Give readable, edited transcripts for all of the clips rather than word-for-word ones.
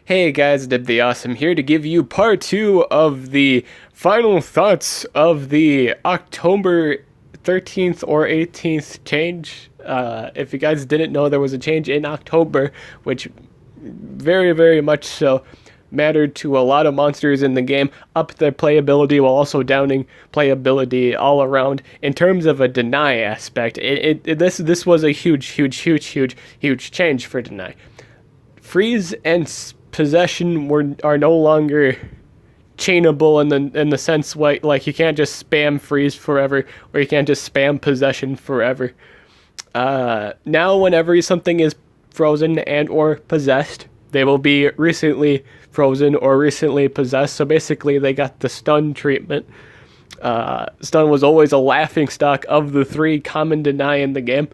Hey guys, Dib the Awesome here to give you part 2 of the final thoughts of the October 13th or 18th change. If you guys didn't know, there was a change in October, which very, very much so mattered to a lot of monsters in the game, upped their playability while also downing playability all around. In terms of a deny aspect, this was a huge change for deny. Freeze and possession are no longer chainable in the sense like you can't just spam freeze forever or you can't just spam possession forever. Now whenever something is frozen and or possessed, they will be recently frozen or recently possessed. So basically they got the stun treatment. Stun was always a laughing stock of the three common deny in the game.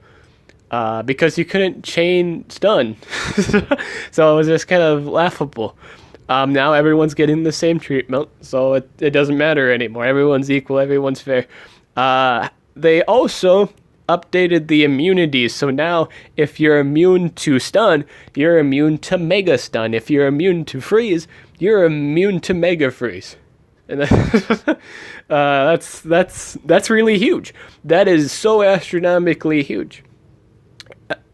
Because you couldn't chain stun. So it was just kind of laughable. Now everyone's getting the same treatment, so it doesn't matter anymore. Everyone's equal, everyone's fair. They also updated the immunities, so now if you're immune to stun, you're immune to mega stun. If you're immune to freeze, you're immune to mega freeze. And that's really huge. That is so astronomically huge.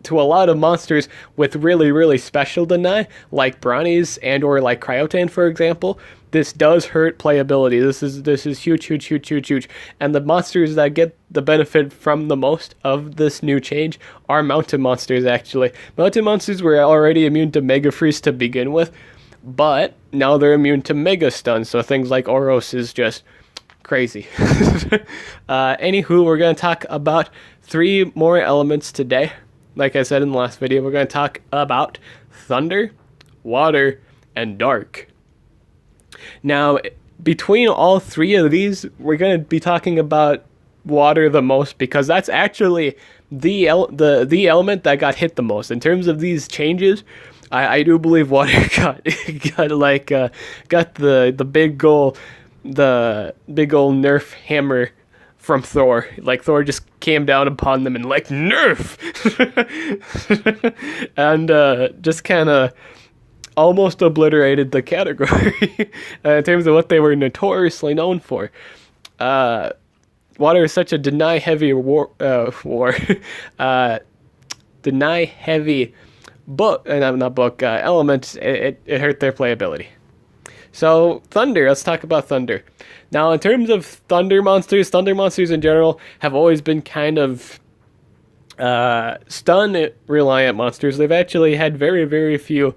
To a lot of monsters with really special deny, like Brownies and or like Cryotan, for example, this does hurt playability. This is huge. And the monsters that get the benefit from the most of this new change are mountain monsters, actually. Mountain monsters were already immune to Mega Freeze to begin with, but now they're immune to Mega Stun, so things like Oros is just crazy. Anywho, we're going to talk about 3 more elements today. Like I said in the last video, we're going to talk about thunder, water, and dark. Now, between all 3 of these, we're going to be talking about water the most because that's actually the element that got hit the most. In terms of these changes, I do believe water got the big old Nerf hammer from Thor. Like, Thor just came down upon them and like, Nerf! And just kind of almost obliterated the category in terms of what they were notoriously known for. Water is such a deny-heavy deny-heavy element, it hurt their playability. So, Thunder, let's talk about Thunder. Now, in terms of Thunder monsters in general have always been kind of stun-reliant monsters. They've actually had very few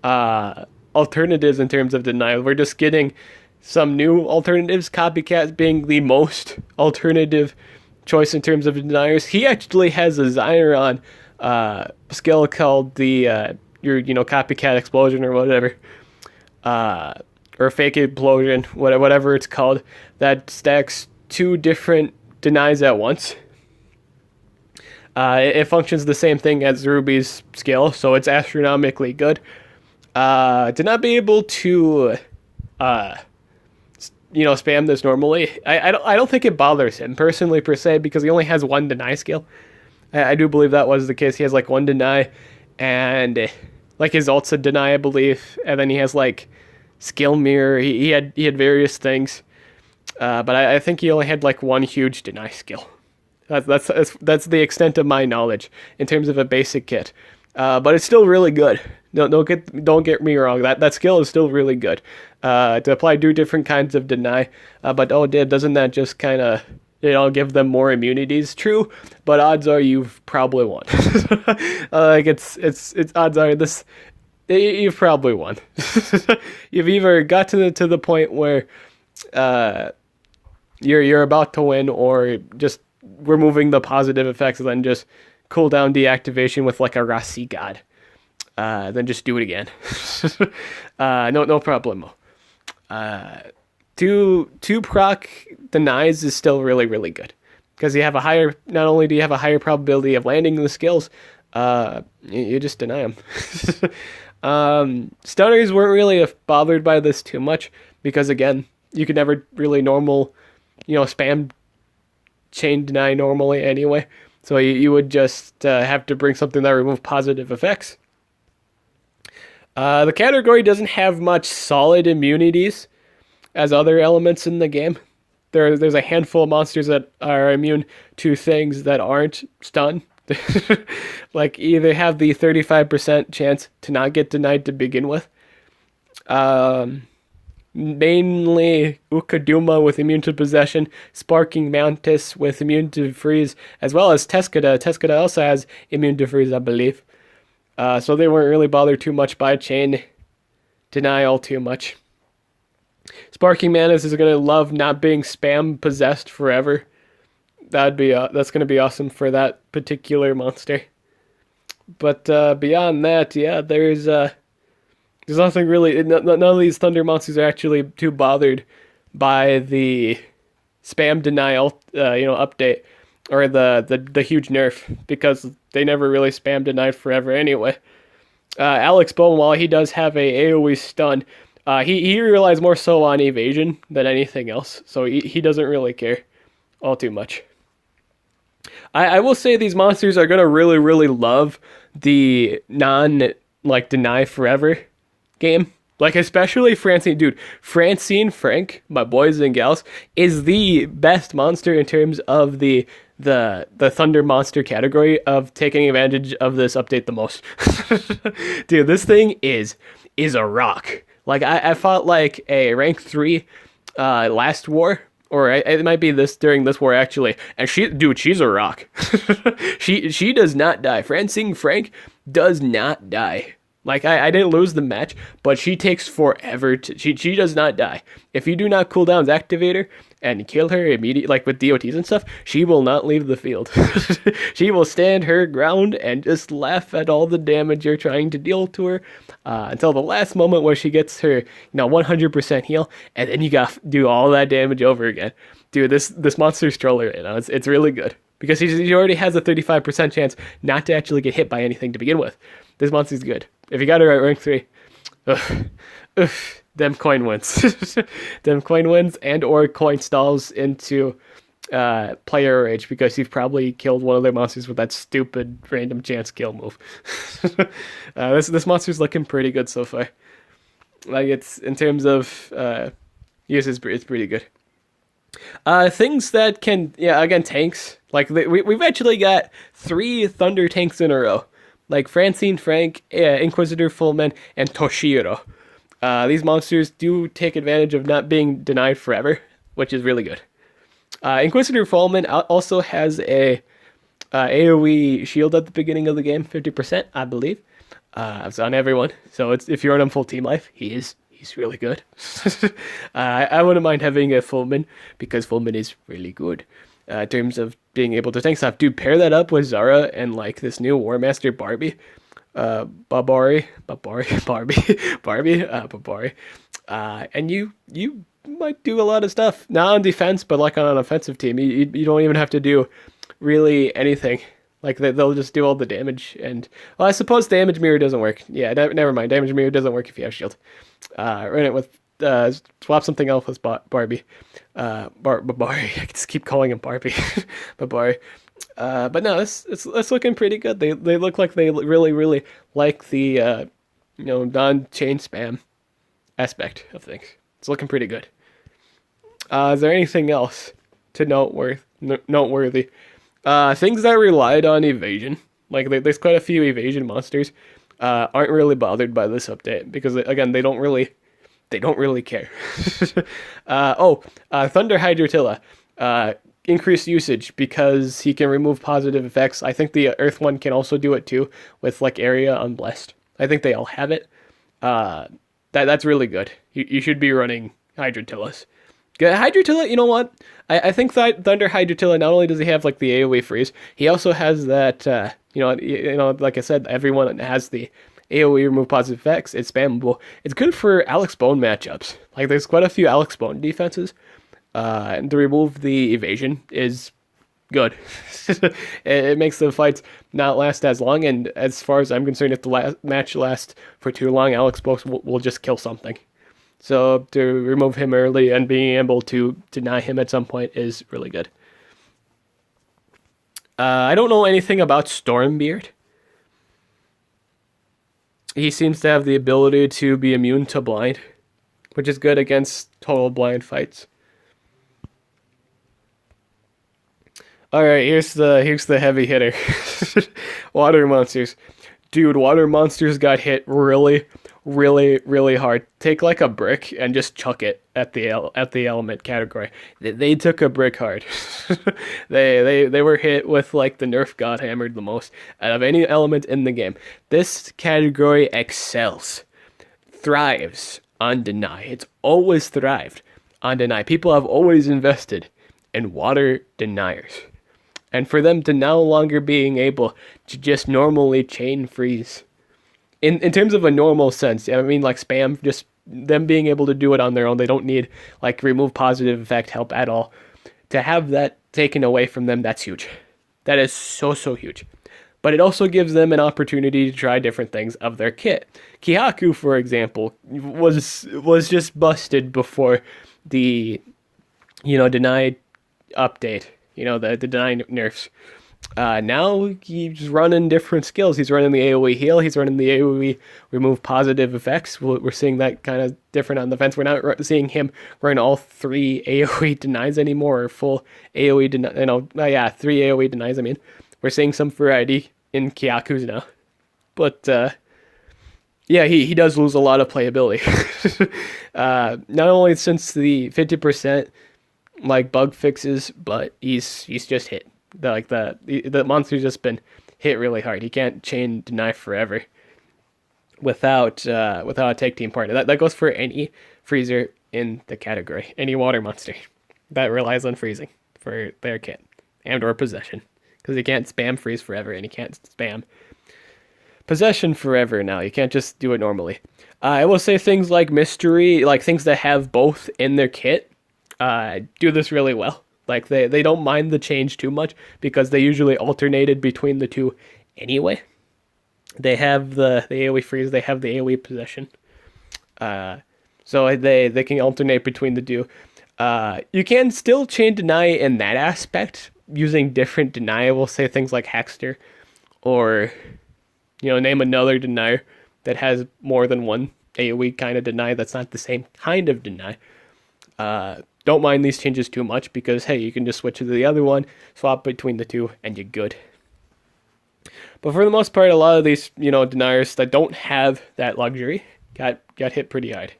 alternatives in terms of denial. We're just getting some new alternatives, Copycat being the most alternative choice in terms of deniers. He actually has a Zyron skill called the Copycat Explosion or whatever. Or fake implosion, whatever it's called, that stacks 2 different denies at once. It functions the same thing as Ruby's skill, so it's astronomically good. To not be able to, spam this normally, I don't think it bothers him personally per se because he only has 1 deny skill. I do believe that was the case. He has like 1 deny, and like his ult's a deny, I believe, and then he has like skill mirror. He had various things, but I think he only had like 1 huge deny skill. That's the extent of my knowledge in terms of a basic kit. But it's still really good. Don't get me wrong. That skill is still really good. To apply 2 different kinds of deny. But doesn't that just kind of give them more immunities? True, but odds are you've probably won. It's odds are this. You've probably won. You've either got to the point where you're about to win, or just removing the positive effects and then just cooldown deactivation with like a Rasi God. Then just do it again. No problemo. 2 proc denies is still really good because you have not only do you have a higher probability of landing the skills, you just deny them. Stunners weren't really bothered by this too much because, again, you could never really spam chain deny normally anyway. So you would just have to bring something that removed positive effects. The category doesn't have much solid immunities as other elements in the game. There's a handful of monsters that are immune to things that aren't stun. Like either have the 35% chance to not get denied to begin with. Um, Mainly Ukaduma with immune to possession, Sparking Mantis with immune to freeze, as well as Teskada. Teskada also has immune to freeze, I believe. So they weren't really bothered too much by chain denial too much. Sparking Mantis is gonna love not being spam possessed forever. That's gonna be awesome for that particular monster. But beyond that, yeah, there's nothing really. None of these thunder monsters are actually too bothered by the spam denial, update or the huge nerf because they never really spam denied forever anyway. Alex Bone, while he does have a AoE stun, he relies more so on evasion than anything else, so he doesn't really care all too much. I will say these monsters are gonna really really love the non like deny forever game. Like especially Francine, dude. Francine Frank, my boys and gals, is the best monster in terms of the Thunder monster category of taking advantage of this update the most. Dude, this thing is a rock. Like I fought like a rank 3 last war. Or it might be this during this war actually, and she's a rock. she does not die. Francine Frank does not die. Like I didn't lose the match, but she takes forever to she does not die. If you do not cool down's activator and kill her immediately, like with DOTs and stuff, she will not leave the field. She will stand her ground and just laugh at all the damage you're trying to deal to her until the last moment where she gets her 100% heal, and then you got to do all that damage over again. Dude, this monster's troller, it's really good because he already has a 35% chance not to actually get hit by anything to begin with. This monster's good. If you got her at rank 3, them coin wins. Them coin wins and or coin stalls into player rage because you've probably killed one of their monsters with that stupid random chance kill move. This monster's looking pretty good so far. Like it's in terms of use, it's pretty good. Things that can, again, tanks. Like we've actually got 3 Thunder tanks in a row. Like Francine Frank, Inquisitor Fullman, and Toshiro. These monsters do take advantage of not being denied forever, which is really good. Inquisitor Fullman also has a AoE shield at the beginning of the game, 50%, I believe. It's on everyone, so if you're on him full team life, he's really good. I wouldn't mind having a Fullman because Fullman is really good. In terms of being able to tank stuff. Dude, pair that up with Zara and like this new War Master Barbie. Barbie. And you might do a lot of stuff. Not on defense, but like on an offensive team. You don't even have to do really anything. Like they'll just do all the damage. And well, I suppose damage mirror doesn't work. Yeah, never mind. Damage mirror doesn't work if you have shield. Run it with swap something else with Barbie. Barbie. I just keep calling him Barbie. Barbie. But no, it's looking pretty good. They look like they really really like the non-chain spam aspect of things. It's looking pretty good. Is there anything else to noteworthy? Things that relied on evasion. Like there's quite a few evasion monsters. Aren't really bothered by this update because again they don't really care. Thunder Hydrotilla. Increased usage because he can remove positive effects. I think the Earth one can also do it too with like Area Unblessed. I think they all have it. That's really good. You should be running Hydrotillas. Hydrotilla, you know what? I think that Thunder Hydrotilla, not only does he have like the AoE freeze, he also has that like I said, everyone has the AoE remove positive effects. It's spammable. It's good for Alex Bone matchups. Like there's quite a few Alex Bone defenses. And to remove the evasion is good. It makes the fights not last as long, and as far as I'm concerned, if the match lasts for too long, Alex Bone will just kill something. So to remove him early and being able to deny him at some point is really good. I don't know anything about Stormbeard. He seems to have the ability to be immune to blind, which is good against total blind fights. All right, here's the heavy hitter. Water monsters. Dude, water monsters got hit really, really, really hard. Take like a brick and just chuck it at the element category. They took a brick hard. They were hit with like the Nerf God hammered the most out of any element in the game. This category excels, thrives on deny. It's always thrived on deny. People have always invested in water deniers. And for them to no longer being able to just normally chain freeze in terms of a normal sense, I mean, like spam, just them being able to do it on their own. They don't need like remove positive effect help at all. To have that taken away from them, that's huge. That is so huge. But it also gives them an opportunity to try different things of their kit. Kihaku, for example, was just busted before the denied update. The deny nerfs. Now he's running different skills. He's running the AoE heal. He's running the AoE remove positive effects. We're seeing that kind of different on the fence. We're not seeing him run all 3 AoE denies anymore, or full AoE deny. 3 AoE denies. I mean, we're seeing some variety in Kyaku's now, but he does lose a lot of playability. Not only since the 50% like bug fixes, but he's just hit. The monster's just been hit really hard. He can't chain deny forever without a tag team partner. That goes for any freezer in the category, any water monster that relies on freezing for their kit and or possession, because he can't spam freeze forever and he can't spam possession forever. Now you can't just do it normally. I will say things like mystery, like things that have both in their kit, do this really well. Like they don't mind the change too much because they usually alternated between the two anyway. They have the AoE freeze, they have the AoE possession. So they can alternate between the two. You can still chain deny in that aspect using different deny. We'll say things like Hackster, or name another denier that has more than one AoE kind of deny that's not the same kind of deny. Don't mind these changes too much because, hey, you can just switch to the other one, swap between the two, and you're good. But for the most part, a lot of these, deniers that don't have that luxury got hit pretty hard.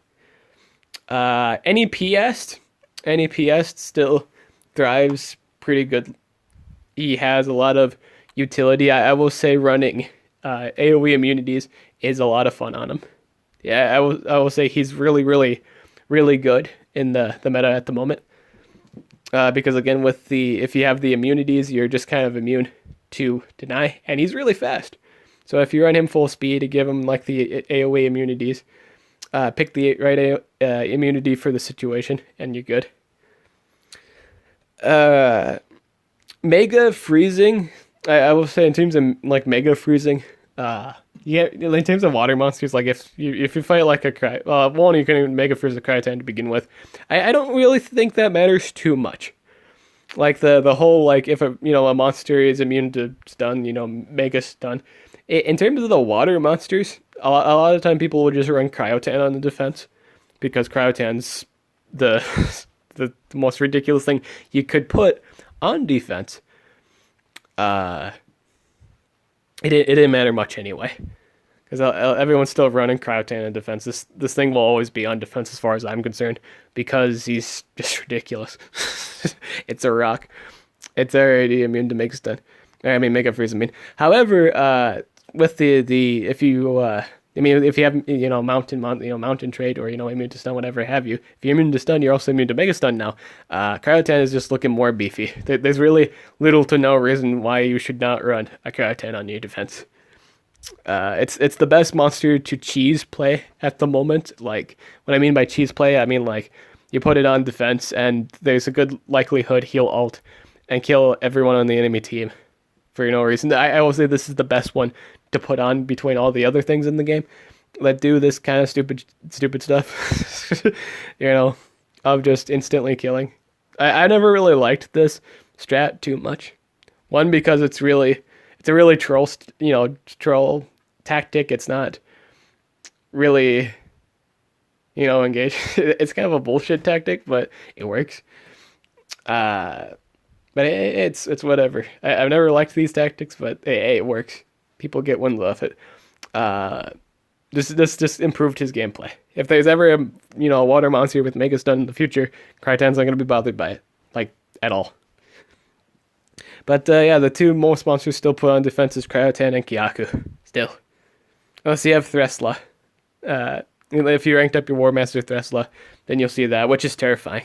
NEPS still thrives pretty good. He has a lot of utility. I will say running AoE immunities is a lot of fun on him. Yeah, I will say he's really, really, really good in the meta at the moment. Because again, if you have the immunities, you're just kind of immune to deny, and he's really fast. So if you run him full speed to give him like the AoE immunities, pick the right immunity for the situation, and you're good. Mega freezing, I will say in terms of like mega freezing, in terms of water monsters, like if you fight like a one, you can mega freeze a Cryotan to begin with. I don't really think that matters too much. Like the whole, like if a monster is immune to stun, mega stun. In terms of the water monsters, a lot of the time people would just run Cryotan on the defense because Cryotan's the the most ridiculous thing you could put on defense. It didn't matter much anyway, because everyone's still running Cryotan in defense. This thing will always be on defense as far as I'm concerned, because he's just ridiculous. It's a rock. It's already immune to Mega Stun. Mega Freeze. However, with the if you have mountain trait, or immune to stun, whatever have you. If you're immune to stun, you're also immune to Mega Stun now. Cryotan is just looking more beefy. There's really little to no reason why you should not run a Cryotan on your defense. It's the best monster to cheese play at the moment. Like, what I mean by cheese play, I mean like you put it on defense and there's a good likelihood he'll ult and kill everyone on the enemy team for no reason. I will say this is the best one to put on between all the other things in the game that do this kind of stupid stuff. Of just instantly killing. I never really liked this strat too much. One, because it's a really troll tactic. It's not really, engage. It's kind of a bullshit tactic, but it works. Uh, but it's whatever. I've never liked these tactics, but hey, it works. People get wins off it. Uh, this just improved his gameplay. If there's ever a water monster with Mega Stun in the future, Cryton's not gonna be bothered by it, like at all. But yeah, the two most monsters still put on defense is Cryotan and Kyaku. Still, unless you have Thresla. If you ranked up your War Master Thresla, then you'll see that, which is terrifying.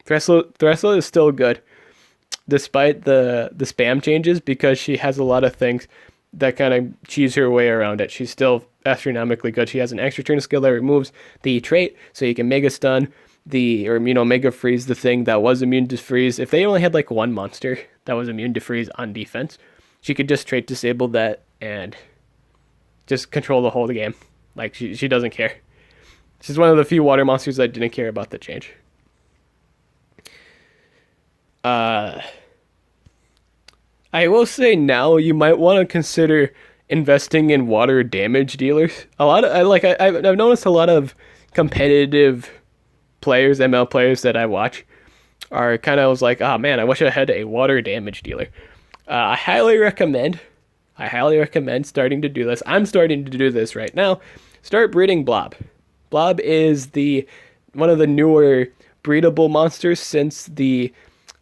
Thresla is still good, despite the spam changes, because she has a lot of things that kind of cheese her way around it. She's still astronomically good. She has an extra turn skill that removes the trait, so you can Mega Stun Mega Freeze the thing that was immune to freeze. If they only had like one monster that was immune to freeze on defense, she could just trait disable that and just control the whole game. Like she doesn't care. She's one of the few water monsters that didn't care about the change. I will say now you might want to consider investing in water damage dealers. I've noticed a lot of competitive players, ML players that I watch, are kind of was like, oh man, I wish I had a water damage dealer. I highly recommend starting to do this. I'm starting to do this right now. Start breeding Blob. Blob is one of the newer breedable monsters since the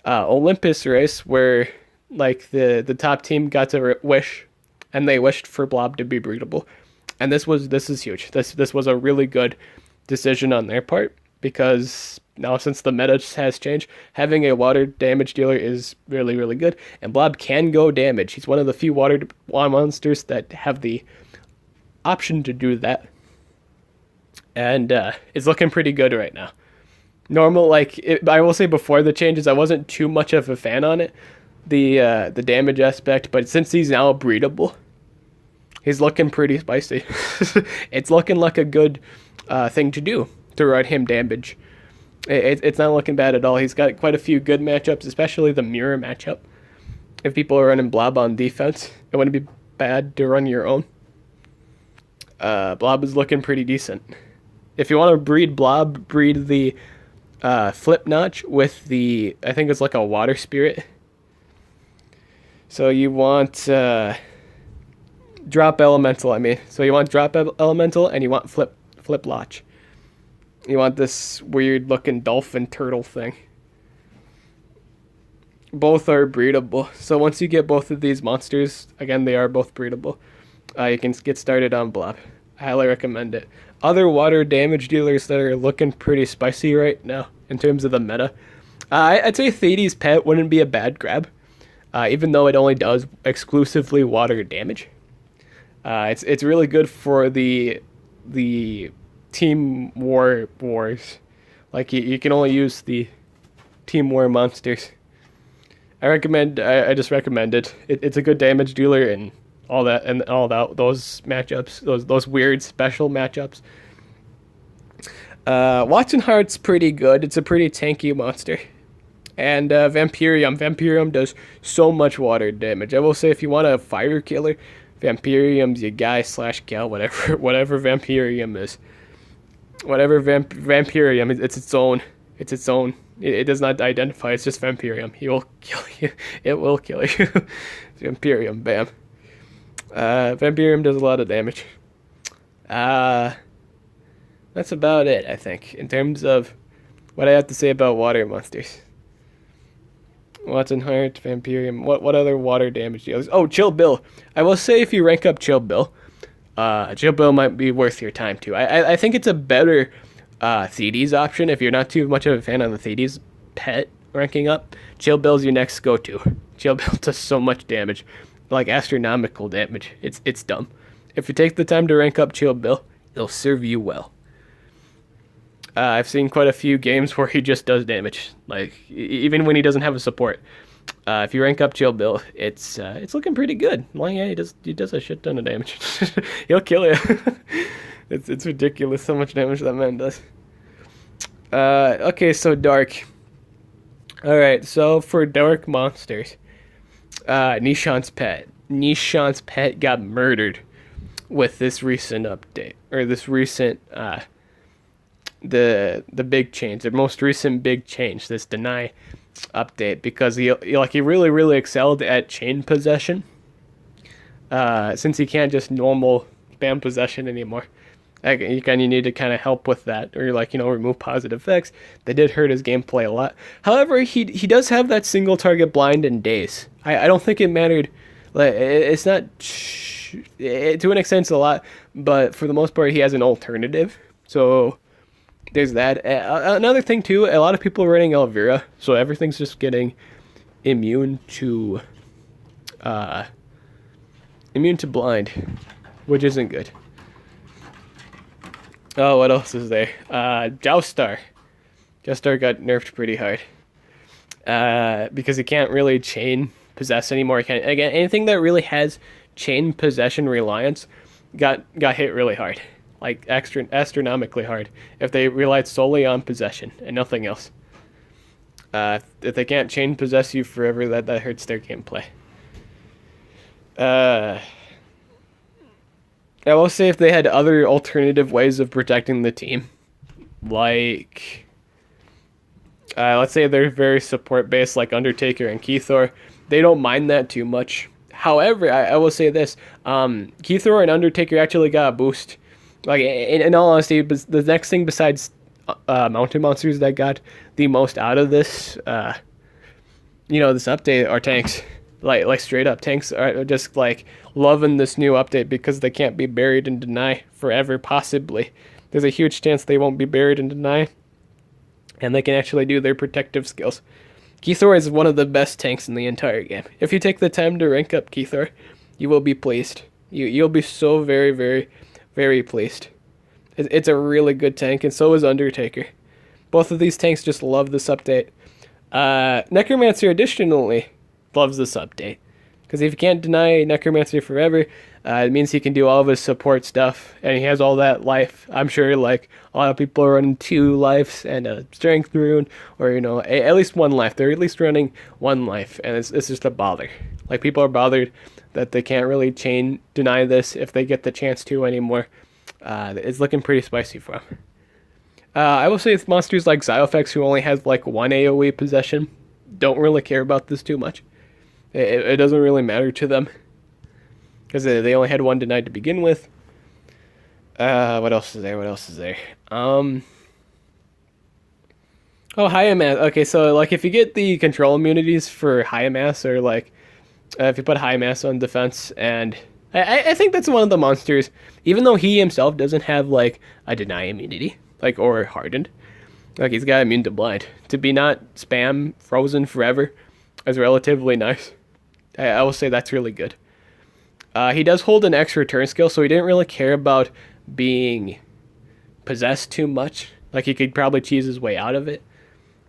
Olympus race, where like the top team got to wish, and they wished for Blob to be breedable, and this is huge. This was a really good decision on their part, because now since the meta has changed, having a water damage dealer is really, really good, and Blob can go damage. He's one of the few water monsters that have the option to do that, and it's looking pretty good right now. I will say before the changes, I wasn't too much of a fan on it, the damage aspect, but since he's now breedable, he's looking pretty spicy. It's looking like a good thing to do, to run him damage. It's not looking bad at all. He's got quite a few good matchups, especially the mirror matchup. If people are running Blob on defense, it wouldn't be bad to run your own. Blob is looking pretty decent. If you want to breed Blob, breed the Flip Notch with I think it's like a water spirit. So you want drop elemental, So you want drop elemental, and you want flip Notch. You want this weird looking dolphin turtle thing. Both are breedable. So once you get both of these monsters, again, they are both breedable, you can get started on Blob. I highly recommend it. Other water damage dealers that are looking pretty spicy right now in terms of the meta, I'd say Thetes Pet wouldn't be a bad grab, even though it only does exclusively water damage. It's really good for the team wars. Like you can only use the team war monsters. I just recommend it. It's a good damage dealer and all that those matchups, those weird special matchups. Watson Heart's pretty good. It's a pretty tanky monster. And Vampirium does so much water damage. I will say, if you want a fire killer, Vampirium's your guy / gal, whatever Vampirium is. Whatever Vampirium, it's its own. It's its own. It does not identify. It's just Vampirium. He will kill you. It will kill you. Vampirium, bam. Vampirium does a lot of damage. That's about it, I think, in terms of what I have to say about water monsters. Watson Heart, Vampirium. What other water damage dealers? Oh, Chill Bill. I will say, if you rank up Chill Bill, Chill Bill might be worth your time too. I think it's a better Thetes option if you're not too much of a fan of the Thetes Pet ranking up. Chill Bill's your next go-to. Chill Bill does so much damage, like astronomical damage. It's dumb. If you take the time to rank up Chill Bill, it'll serve you well. I've seen quite a few games where he just does damage, like even when he doesn't have a support. If you rank up Chill Bill, it's looking pretty good. Well, yeah, he does a shit ton of damage. He'll kill you. It's ridiculous how much damage that man does. Okay, so Dark. All right, so for Dark monsters, Nishan's Pet. Nishan's Pet got murdered with this recent update, or this recent the big change, the most recent big change, this deny update, because he really excelled at chain possession. Since he can't just normal spam possession anymore, you kind of need to kind of help with that, or remove positive effects. They did hurt his gameplay a lot. However, he does have that single target blind in days. I don't think it mattered. Like, it's not to an extent a lot, but for the most part he has an alternative. So there's that. Another thing too, a lot of people are running Elvira, so everything's just getting immune to blind, which isn't good. Oh, what else is there? Joustar. Joustar got nerfed pretty hard. Because he can't really chain possess anymore. Again, anything that really has chain possession reliance got hit really hard. Like astronomically hard. If they relied solely on possession and nothing else. If they can't chain possess you forever, that hurts their gameplay. I will say if they had other alternative ways of protecting the team, like, let's say they're very support based, like Undertaker and Keythor, they don't mind that too much. However, I will say this, Keythor and Undertaker actually got a boost. Like, in all honesty, the next thing besides mountain monsters that got the most out of this, this update are tanks. Like straight up, tanks are just like loving this new update because they can't be buried in deny forever. Possibly, there's a huge chance they won't be buried in deny, and they can actually do their protective skills. Keythor is one of the best tanks in the entire game. If you take the time to rank up Keythor, you will be pleased. You'll be so very, very, very pleased. It's a really good tank, and so is Undertaker. Both of these tanks just love this update. Necromancer additionally loves this update, because if you can't deny Necromancer forever, it means he can do all of his support stuff, and he has all that life. I'm sure like a lot of people are running 2 lives and a strength rune, or at least 1 life. They're at least running 1 life, and it's just a bother. Like, people are bothered that they can't really chain deny this if they get the chance to anymore. It's looking pretty spicy for him. I will say with monsters like Xyofex, who only has like 1 AoE possession, don't really care about this too much. It doesn't really matter to them, because they only had 1 denied to begin with. What else is there? Oh, Hayamass. Okay, so like if you get the control immunities for Hayamass, or like if you put Hayamass on defense, and I think that's one of the monsters, even though he himself doesn't have like a deny immunity, like, or hardened, like he's got immune to blind. To be not spam frozen forever is relatively nice. I will say that's really good. He does hold an extra turn skill, so he didn't really care about being possessed too much. Like, he could probably cheese his way out of it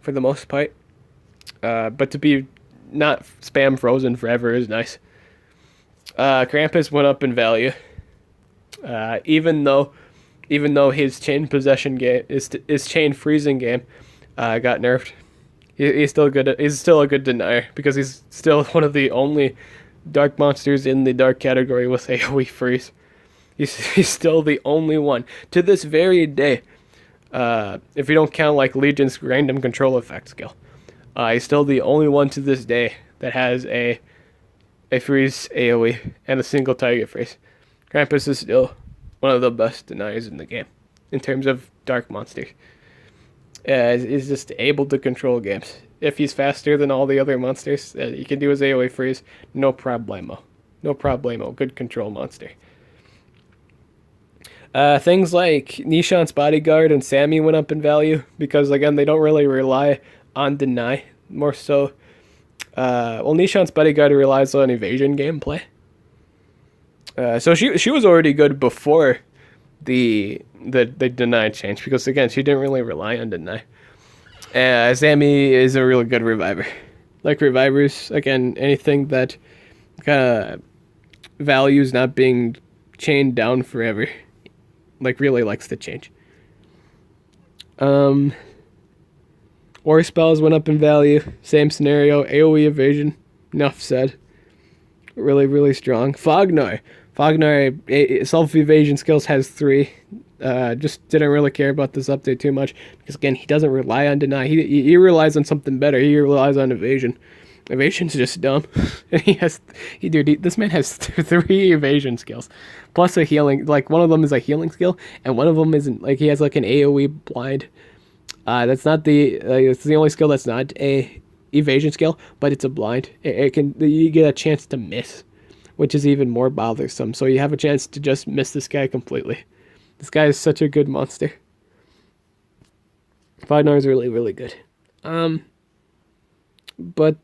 for the most part. But to be not spam frozen forever is nice. Krampus went up in value. Even though his chain possession game, his chain freezing game, got nerfed. He's still good. He's still a good denier, because he's still one of the only dark monsters in the dark category with AoE freeze. He's still the only one to this very day. If you don't count like Legion's random control effect skill, he's still the only one to this day that has a freeze AoE and a single target freeze. Krampus is still one of the best deniers in the game in terms of dark monsters. Is just able to control games. If he's faster than all the other monsters, he can do his AoE freeze, no problemo. No problemo. Good control monster. Things like Nishant's Bodyguard and Sammy went up in value, because again, they don't really rely on deny. More so, Nishant's Bodyguard relies on evasion gameplay. So she was already good before the deny change, because again, she didn't really rely on deny. Sammy is a really good reviver. Like revivers, again, anything that kind of values not being chained down forever, like, really likes to change. War spells went up in value. Same scenario. AoE evasion. Enough said. Really, really strong. Fognar Fognar self evasion skills has 3. Just didn't really care about this update too much because again he doesn't rely on deny. He relies on something better. He relies on evasion. Evasion's just dumb. And this man has 3 evasion skills, plus a healing. Like one of them is a healing skill, and one of them isn't. Like he has like an AOE blind. That's not the. It's the only skill that's not a evasion skill, but it's a blind. It can you get a chance to miss, which is even more bothersome. So you have a chance to just miss this guy completely. This guy is such a good monster. Fognar is really, really good. But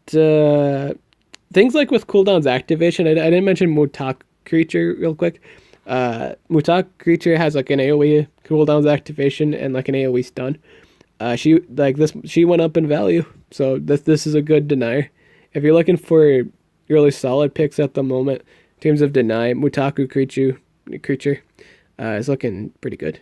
things like with cooldowns activation, I didn't mention Mutak creature real quick. Mutak creature has like an AoE cooldowns activation and like an AoE stun. She went up in value, so this is a good denier. If you're looking for really solid picks at the moment in terms of deny, Mutaku creature is looking pretty good.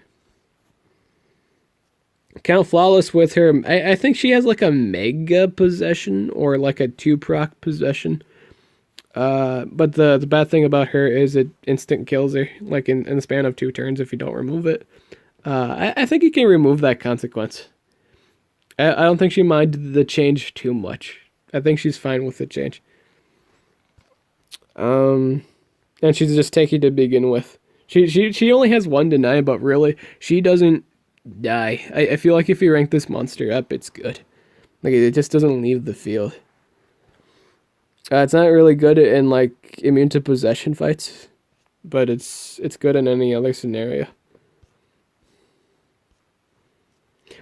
Count Flawless with her, I think she has like a mega possession or like a 2-proc possession. But the bad thing about her is it instant kills her, like in the span of 2 turns if you don't remove it. I think you can remove that consequence. I don't think she minded the change too much. I think she's fine with the change. And she's just tanky to begin with. She only has 1 deny, but really, she doesn't die. I feel like if you rank this monster up, it's good. Like, it just doesn't leave the field. It's not really good in, like, immune to possession fights, but it's good in any other scenario.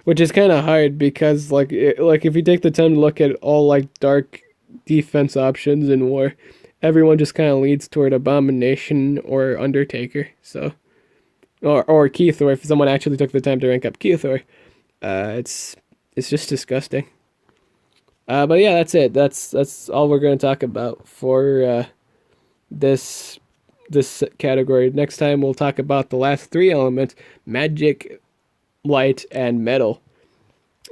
Which is kind of hard because, like if you take the time to look at all, like, dark defense options in war, everyone just kind of leads toward Abomination or Undertaker, so... Or Keythor, if someone actually took the time to rank up Keythor. It's just disgusting. But yeah, that's it. That's all we're going to talk about for this category. Next time we'll talk about the last 3 elements: magic, light, and metal.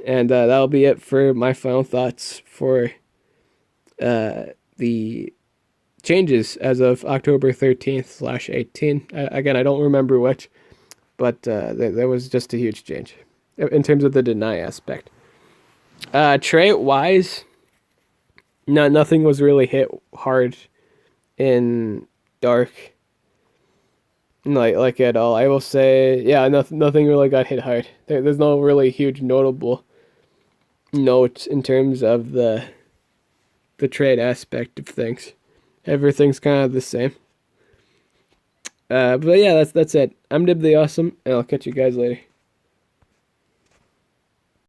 And that'll be it for my final thoughts for the changes as of October 13th/18. Again, I don't remember which, but there was just a huge change in terms of the deny aspect. Trait wise, nothing was really hit hard in dark, like at all. I will say, yeah, nothing really got hit hard. There's no really huge notable note in terms of the trait aspect of things. Everything's kind of the same. But yeah, that's it. I'm Dib the Awesome, and I'll catch you guys later.